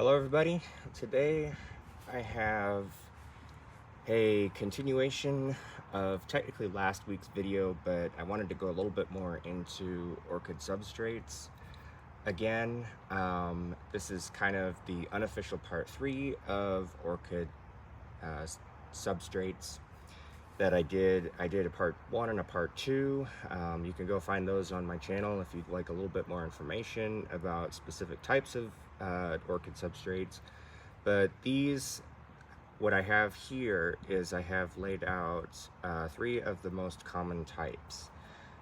Hello everybody. Today I have a continuation of technically last week's video, but I wanted to go a little bit more into orchid substrates. Again, this is kind of the unofficial part 3 of orchid substrates that I did. I did a part 1 and a part 2. You can go find those on my channel if you'd like a little bit more information about specific types of orchid substrates. But what I have here is I have laid out 3 of the most common types.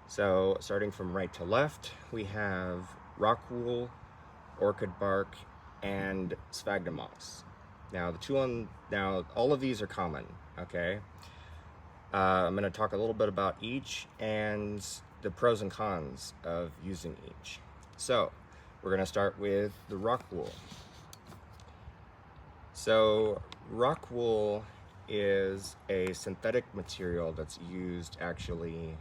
So starting from right to left, we have rockwool, orchid bark, and sphagnum moss. Now all of these are common, okay? I'm going to talk a little bit about each and the pros and cons of using each. So we're going to start with the rockwool. So rockwool is a synthetic material that's used actually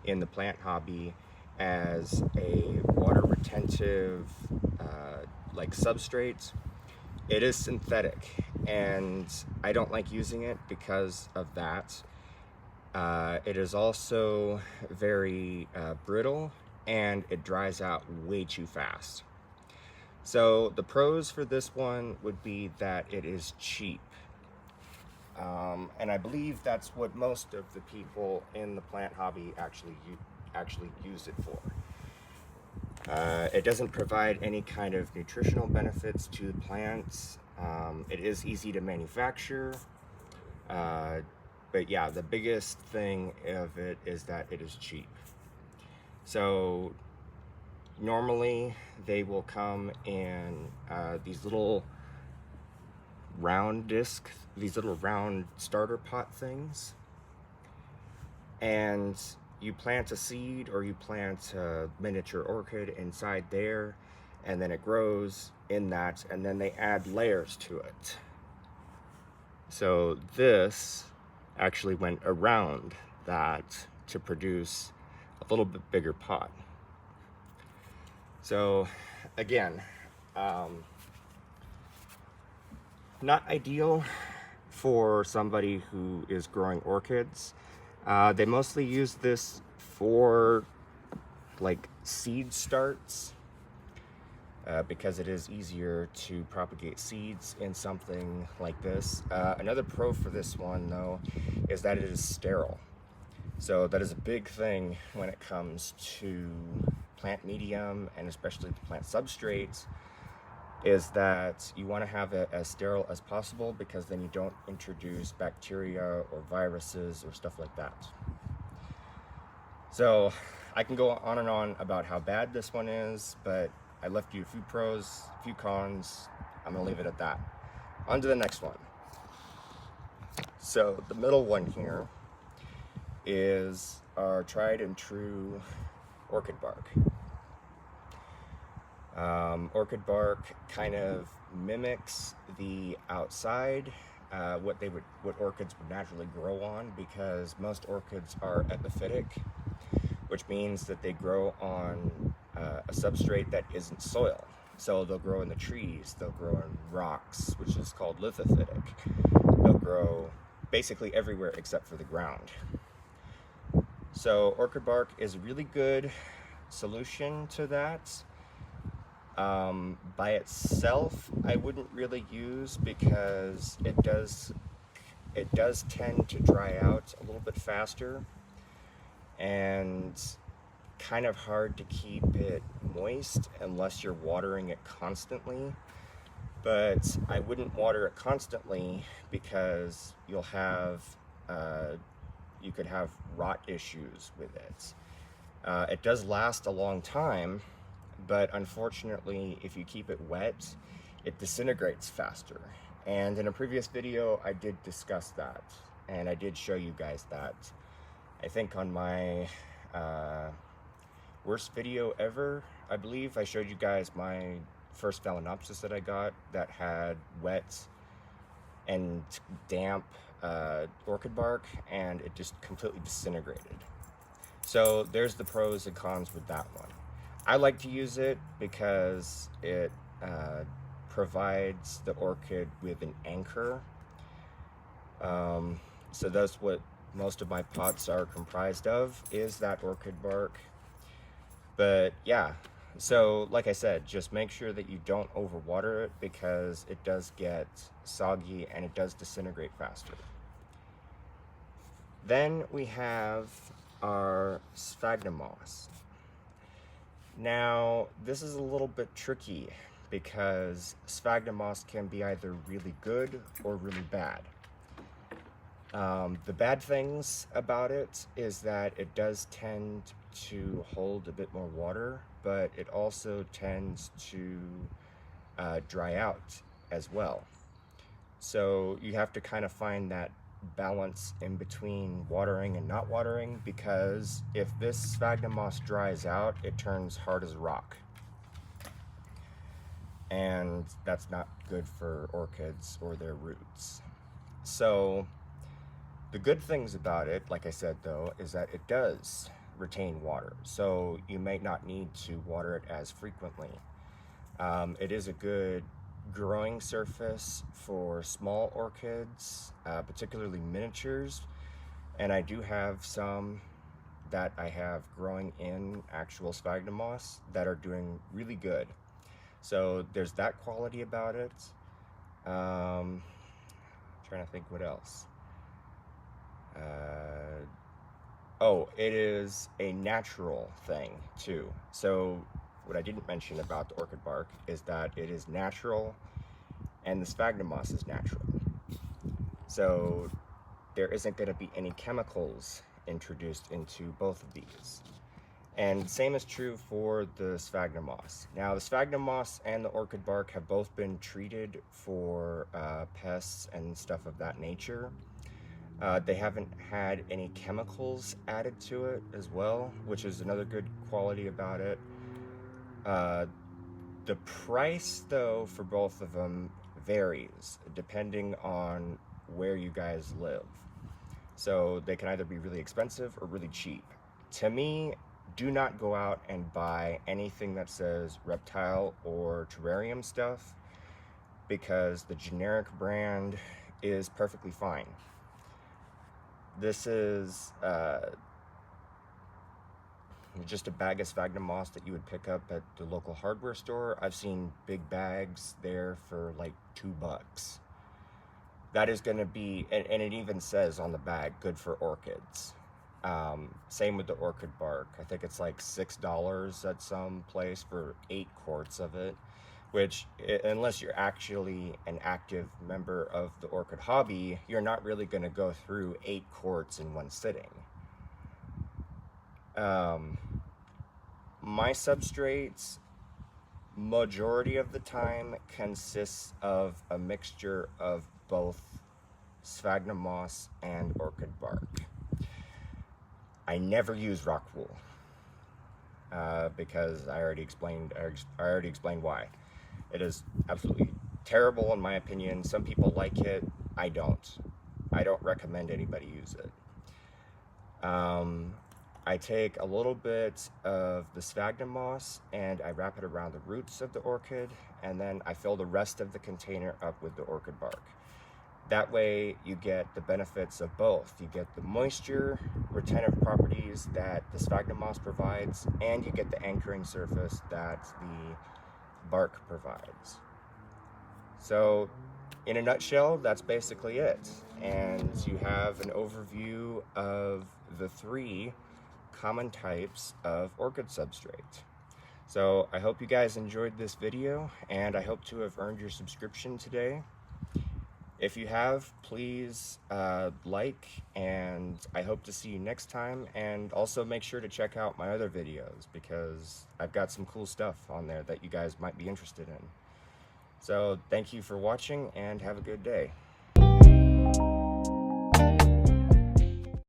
in the plant hobby as a water retentive like substrate. It is synthetic and I don't like using it because of that. It is also very brittle and it dries out way too fast. So the pros for this one would be that it is cheap. And I believe that's what most of the people in the plant hobby actually use it for. It doesn't provide any kind of nutritional benefits to the plants. It is easy to manufacture. But yeah, the biggest thing of it is that it is cheap. So normally they will come in these little round discs, these little round starter pot things, and you plant a seed or you plant a miniature orchid inside there, and then it grows in that, and then they add layers to it. So this actually went around that to produce a little bit bigger pot. So again, not ideal for somebody who is growing orchids. They mostly use this for like seed starts because it is easier to propagate seeds in something like this. Another pro for this one though is that it is sterile. So that is a big thing when it comes to plant medium and especially the plant substrates, is that you want to have it as sterile as possible because then you don't introduce bacteria or viruses or stuff like that. So I can go on and on about how bad this one is, but I left you a few pros, a few cons. I'm gonna leave it at that. On to the next one. So the middle one here is our tried and true orchid bark. Orchid bark kind of mimics the outside, what orchids would naturally grow on, because most orchids are epiphytic, which means that they grow on a substrate that isn't soil. So they'll grow in the trees, they'll grow in rocks, which is called lithophytic. They'll grow basically everywhere except for the ground. So orchid bark is a really good solution to that. By itself, I wouldn't really use because it does tend to dry out a little bit faster and kind of hard to keep it moist unless you're watering it constantly. But I wouldn't water it constantly because you could have rot issues with it. It does last a long time, but unfortunately, if you keep it wet, it disintegrates faster. And in a previous video, I did discuss that, and I did show you guys that. I think on my worst video ever, I believe I showed you guys my first Phalaenopsis that I got that had wet and damp orchid bark, and it just completely disintegrated. So there's the pros and cons with that one. I like to use it because it provides the orchid with an anchor. So that's what most of my pots are comprised of, is that orchid bark. But yeah, so like I said, just make sure that you don't overwater it, because it does get soggy and it does disintegrate faster. Then we have our sphagnum moss. Now, this is a little bit tricky because sphagnum moss can be either really good or really bad. The bad things about it is that it does tend to hold a bit more water, but it also tends to dry out as well. So you have to kind of find that balance in between watering and not watering, because if this sphagnum moss dries out, it turns hard as rock. And that's not good for orchids or their roots. So the good things about it, like I said though, is that it does retain water. So you may not need to water it as frequently. It is a good growing surface for small orchids, particularly miniatures. And I do have some that I have growing in actual sphagnum moss that are doing really good. So there's that quality about it. Trying to think what else. Oh, it is a natural thing too. So what I didn't mention about the orchid bark is that it is natural and the sphagnum moss is natural. So there isn't going to be any chemicals introduced into both of these. And same is true for the sphagnum moss. Now, the sphagnum moss and the orchid bark have both been treated for pests and stuff of that nature. They haven't had any chemicals added to it as well, which is another good quality about it. The price, though, for both of them varies depending on where you guys live. So they can either be really expensive or really cheap. To me, do not go out and buy anything that says reptile or terrarium stuff, because the generic brand is perfectly fine. This is just a bag of sphagnum moss that you would pick up at the local hardware store. I've seen big bags there for like $2. That is going to be, and it even says on the bag, good for orchids. Same with the orchid bark. I think it's like $6 at some place for 8 quarts of it, which, unless you're actually an active member of the orchid hobby, you're not really going to go through 8 quarts in one sitting. My substrates, majority of the time, consists of a mixture of both sphagnum moss and orchid bark. I never use rock wool because I already explained why. It is absolutely terrible in my opinion. Some people like it. I don't recommend anybody use it. I take a little bit of the sphagnum moss and I wrap it around the roots of the orchid, and then I fill the rest of the container up with the orchid bark. That way you get the benefits of both. You get the moisture retentive properties that the sphagnum moss provides, and you get the anchoring surface that the bark provides. So in a nutshell, that's basically it. And you have an overview of the 3 common types of orchid substrate. So I hope you guys enjoyed this video, and I hope to have earned your subscription today. If you have, please like, and I hope to see you next time. And also make sure to check out my other videos, because I've got some cool stuff on there that you guys might be interested in. So thank you for watching, and have a good day.